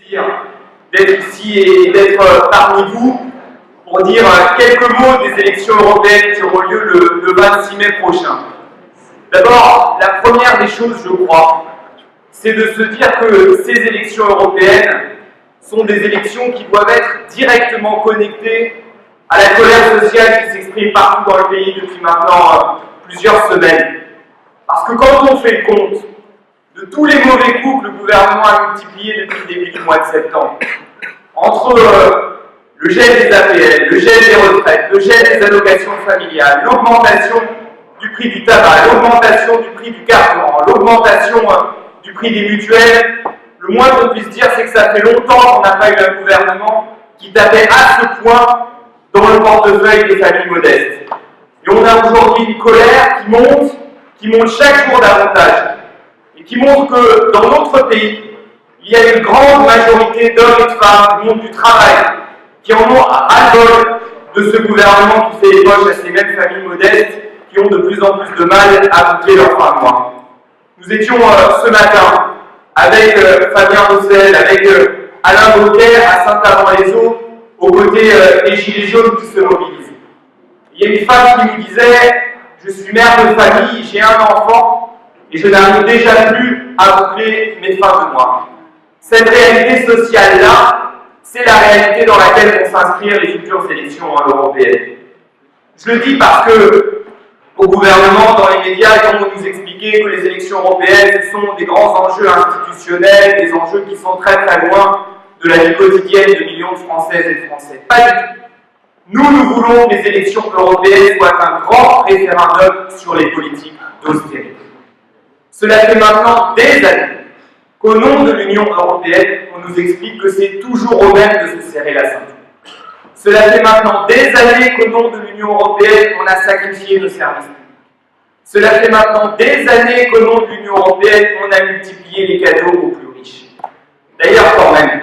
plaisir d'être ici et d'être parmi vous pour dire quelques mots des élections européennes qui auront lieu le 26 mai prochain. D'abord, la première des choses, je crois, c'est de se dire que ces élections européennes sont des élections qui doivent être directement connectées à la colère sociale qui s'exprime partout dans le pays depuis maintenant plusieurs semaines. Parce que quand on fait le compte de tous les mauvais coups que le gouvernement a multipliés depuis le début du mois de septembre, entre le gel des APL, le gel des retraites, le gel des allocations familiales, l'augmentation du prix du tabac, l'augmentation du prix du carburant, l'augmentation du prix des mutuelles, le moins qu'on puisse dire, c'est que ça fait longtemps qu'on n'a pas eu un gouvernement qui tapait à ce point dans le portefeuille des familles modestes. Et on a aujourd'hui une colère qui monte chaque jour davantage, et qui montre que dans notre pays, il y a une grande majorité d'hommes et de femmes du monde du travail qui en ont ras-le-bol de ce gouvernement qui fait les poches à ces mêmes familles modestes qui ont de plus en plus de mal à boucler leur fin de mois. Nous étions ce matin avec Fabien Roussel, avec Alain Bocquet à Saint-Amand-les-Eaux, aux côtés des Gilets jaunes qui se mobilisent. Il y a une femme qui nous disait « Je suis mère de famille, j'ai un enfant et je n'arrive déjà plus à boucler mes fins de mois. » Cette réalité sociale-là, c'est la réalité dans laquelle vont s'inscrire les futures élections européennes. Je le dis parce que au gouvernement, dans les médias, ils vont nous expliquer que les élections européennes, ce sont des grands enjeux institutionnels, des enjeux qui sont très très loin de la vie quotidienne de millions de Françaises et de Français. Pas du tout. Nous voulons que les élections européennes soient un grand référendum sur les politiques d'austérité. Cela fait maintenant des années qu'au nom de l'Union européenne, on nous explique que c'est toujours aux mêmes de se serrer la ceinture. Cela fait maintenant des années qu'au nom de l'Union européenne, on a sacrifié nos services publics. Cela fait maintenant des années qu'au nom de l'Union européenne, on a multiplié les cadeaux aux plus riches. D'ailleurs, quand même,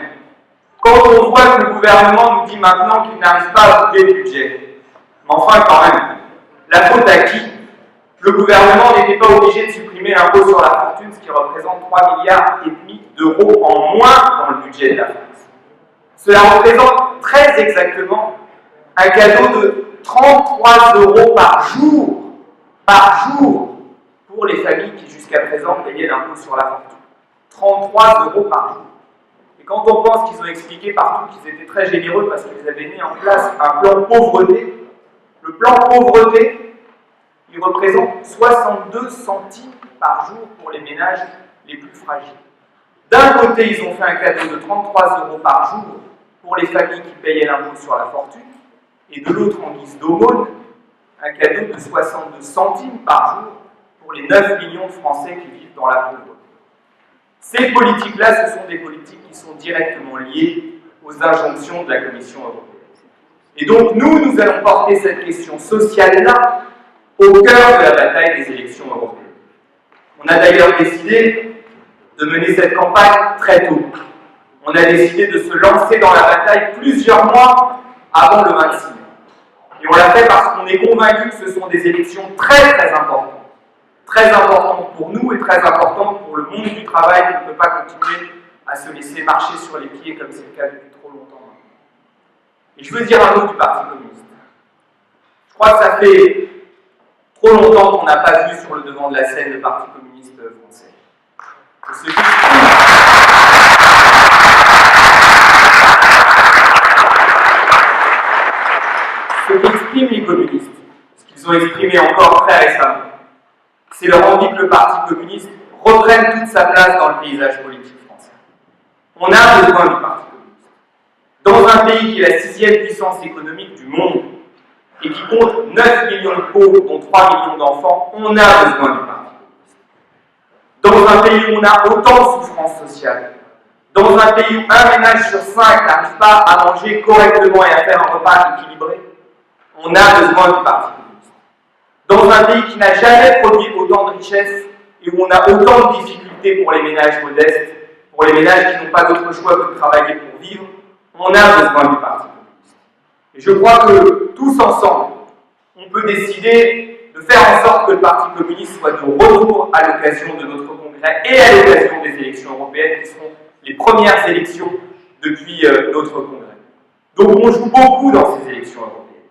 quand on voit que le gouvernement nous dit maintenant qu'il n'arrive pas à boucler le budget, mais enfin quand même, la faute à qui? Le gouvernement n'était pas obligé de supprimer l'impôt sur la fortune, ce qui représente 3,5 milliards d'euros en moins dans le budget de la France. Cela représente très exactement un cadeau de 33 € par jour, pour les familles qui jusqu'à présent payaient l'impôt sur la fortune. 33 € par jour. Et quand on pense qu'ils ont expliqué partout qu'ils étaient très généreux parce qu'ils avaient mis en place un plan pauvreté, le plan pauvreté, il représente 62 centimes par jour pour les ménages les plus fragiles. D'un côté, ils ont fait un cadeau de 33 € par jour pour les familles qui payaient l'impôt sur la fortune, et de l'autre, en guise d'aumône, un cadeau de 62 centimes par jour pour les 9 millions de Français qui vivent dans la pauvreté. Ces politiques-là, ce sont des politiques qui sont directement liées aux injonctions de la Commission européenne. Et donc, nous allons porter cette question sociale-là au cœur de la bataille des élections européennes. On a d'ailleurs décidé de mener cette campagne très tôt. On a décidé de se lancer dans la bataille plusieurs mois avant le 26 mai. Et on l'a fait parce qu'on est convaincu que ce sont des élections très très importantes. Très importantes pour nous et très importantes pour le monde du travail qui ne peut pas continuer à se laisser marcher sur les pieds comme c'est le cas depuis trop longtemps maintenant. Et je veux dire un mot du Parti communiste. Je crois que ça fait trop longtemps qu'on n'a pas vu sur le devant de la scène le Parti communiste français. Ce qu'expriment les communistes, ce qu'ils ont exprimé encore très récemment, c'est leur envie que le Parti communiste reprenne toute sa place dans le paysage politique français. On a besoin du Parti communiste. Dans un pays qui est la 6e puissance économique du monde et qui compte 9 millions de pauvres, dont 3 millions d'enfants, on a besoin du Parti communiste. Dans un pays où on a autant de souffrance sociale, dans un pays où un ménage sur 5 n'arrive pas à manger correctement et à faire un repas équilibré, on a besoin du Parti communiste. Dans un pays qui n'a jamais produit autant de richesses et où on a autant de difficultés pour les ménages modestes, pour les ménages qui n'ont pas d'autre choix que de travailler pour vivre, on a besoin du Parti communiste. Et je crois que tous ensemble, on peut décider de faire en sorte que le Parti communiste soit de retour à l'occasion de notre congrès et à l'occasion des élections européennes qui seront les premières élections depuis notre congrès. Donc on joue beaucoup dans ces élections européennes.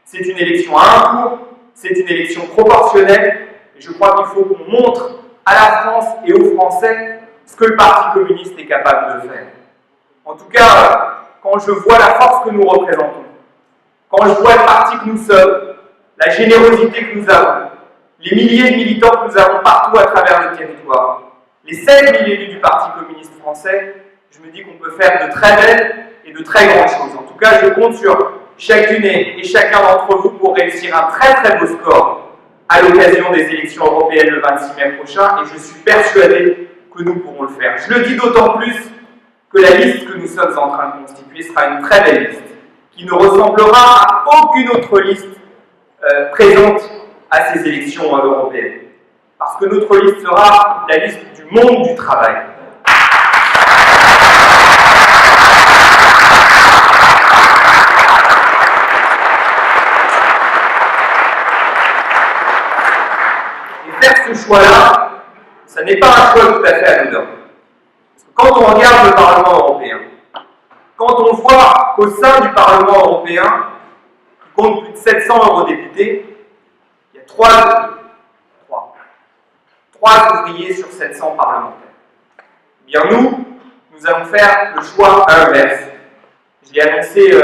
C'est une élection à un tour, c'est une élection proportionnelle, et je crois qu'il faut qu'on montre à la France et aux Français ce que le Parti communiste est capable de faire. En tout cas, quand je vois la force que nous représentons, quand je vois le parti que nous sommes, la générosité que nous avons, les milliers de militants que nous avons partout à travers le territoire, les 16 000 élus du Parti communiste français, je me dis qu'on peut faire de très belles et de très grandes choses. En tout cas, je compte sur chacune et chacun d'entre vous pour réussir un très très beau score à l'occasion des élections européennes le 26 mai prochain, et je suis persuadé que nous pourrons le faire. Je le dis d'autant plus que la liste que nous sommes en train de constituer sera une très belle liste, qui ne ressemblera à aucune autre liste présente à ces élections européennes. Parce que notre liste sera la liste du monde du travail. Et faire ce choix-là, ça n'est pas un choix tout à fait anodin. Quand on regarde le Parlement européen, quand on voit qu'au sein du Parlement européen, qui compte plus de 700 eurodéputés, il y a trois ouvriers sur 700 parlementaires. Eh bien nous allons faire le choix inverse. Je l'ai annoncé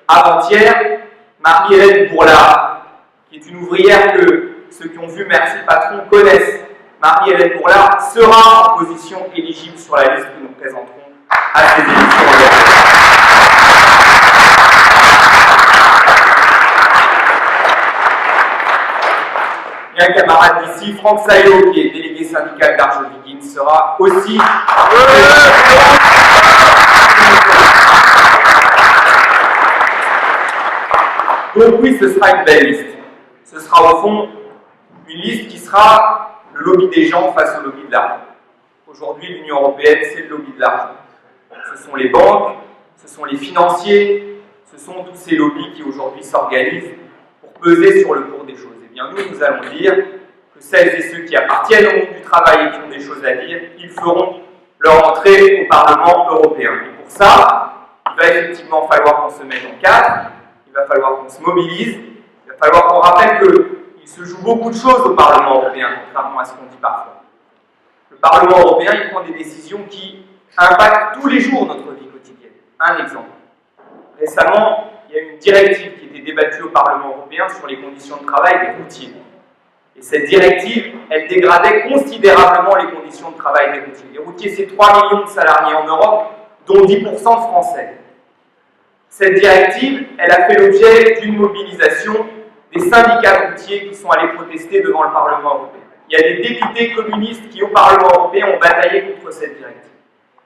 avant-hier, Marie-Hélène Bourlard, qui est une ouvrière que ceux qui ont vu Merci Patron connaissent. Marie-Hélène Bourlard sera en position éligible sur la liste que nous présenterons à ces élections européennes. Et un camarade d'ici, Franck Saillot, qui est délégué syndical d'Arjoviggins, sera aussi... Donc oui, ce sera une belle liste. Ce sera au fond une liste qui sera le lobby des gens face au lobby de l'argent. Aujourd'hui, l'Union européenne, c'est le lobby de l'argent. Ce sont les banques, ce sont les financiers, ce sont tous ces lobbies qui aujourd'hui s'organisent pour peser sur le cours des choses. Eh bien, nous allons dire que celles et ceux qui appartiennent au monde du travail et qui ont des choses à dire, ils feront leur entrée au Parlement européen. Et pour ça, il va effectivement falloir qu'on se mette en cadre, il va falloir qu'on se mobilise, il va falloir qu'on rappelle qu'il se joue beaucoup de choses au Parlement européen, contrairement à ce qu'on dit parfois. Le Parlement européen, il prend des décisions qui impactent tous les jours notre vie quotidienne. Un exemple. Récemment, il y a eu une directive qui était débattue au Parlement européen sur les conditions de travail des routiers. Et cette directive, elle dégradait considérablement les conditions de travail des routiers. Les routiers, c'est 3 millions de salariés en Europe, dont 10% de Français. Cette directive, elle a fait l'objet d'une mobilisation des syndicats routiers qui sont allés protester devant le Parlement européen. Il y a des députés communistes qui, au Parlement européen, ont bataillé contre cette directive.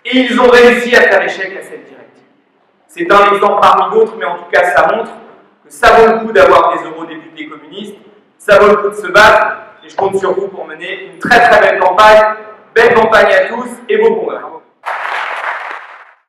Et ils ont réussi à faire échec à cette directive. C'est un exemple parmi d'autres, mais en tout cas, ça montre que ça vaut le coup d'avoir des eurodéputés communistes, ça vaut le coup de se battre, et je compte sur vous pour mener une très très belle campagne. Belle campagne à tous et beau congrès.